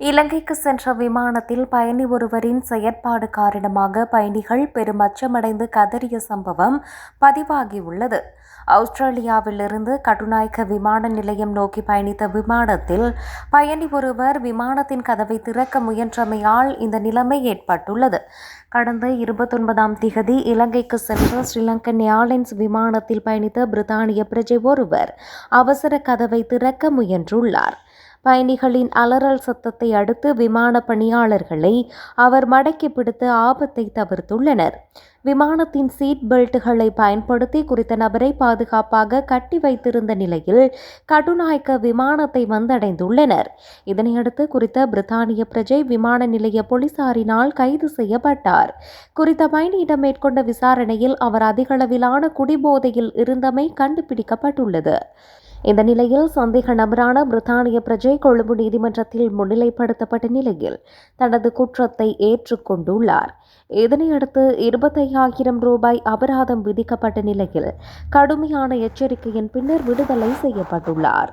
இலங்கைக்கு சென்ற விமானத்தில் பயணி ஒருவரின் செயற்பாடு காரணமாக பயணிகள் பெரும் அச்சமடைந்து கதறிய சம்பவம் பதிவாகியுள்ளது. ஆஸ்திரேலியாவிலிருந்து கட்டுநாயக்க விமான நிலையம் நோக்கி பயணித்த விமானத்தில் பயணி ஒருவர் விமானத்தின் கதவை திறக்க முயன்றமையால் இந்த நிலைமை ஏற்பட்டுள்ளது. கடந்த 29ஆம் திகதி இலங்கைக்கு சென்ற ஸ்ரீலங்கன் ஏர்லைன்ஸ் விமானத்தில் பயணித்த பிரித்தானிய பிரஜை ஒருவர் அவசர கதவை திறக்க முயன்றுள்ளார். பயணிகளின் அலறல் சத்தத்தை அடுத்து விமான பணியாளர்களை அவர் மடக்கி பிடித்து ஆபத்தை தவிர்த்துள்ளனர். விமானத்தின் சீட் பெல்ட்டுகளை பயன்படுத்தி குறித்த நபரை பாதுகாப்பாக கட்டி வைத்திருந்த நிலையில் கட்டுநாயக்க விமானத்தை வந்தடைந்துள்ளனர். இதனையடுத்து குறித்த பிரித்தானிய பிரஜை விமான நிலைய போலீசாரினால் கைது செய்யப்பட்டார். குறித்த பயணியிடம் மேற்கொண்ட விசாரணையில் அவர் அதிகளவிலான குடிபோதையில் இருந்தமை கண்டுபிடிக்கப்பட்டுள்ளது. இந்த நிலையில் சந்தேக நபரான பிரித்தானிய பிரஜை கொழும்பு நீதிமன்றத்தில் முன்னிலைப்படுத்தப்பட்ட நிலையில் தனது குற்றத்தை ஏற்றுக்கொண்டுள்ளார். இதனையடுத்து 25,000 ரூபாய் அபராதம் விதிக்கப்பட்ட நிலையில் கடுமையான எச்சரிக்கையின் பின்னர் விடுதலை செய்யப்பட்டுள்ளார்.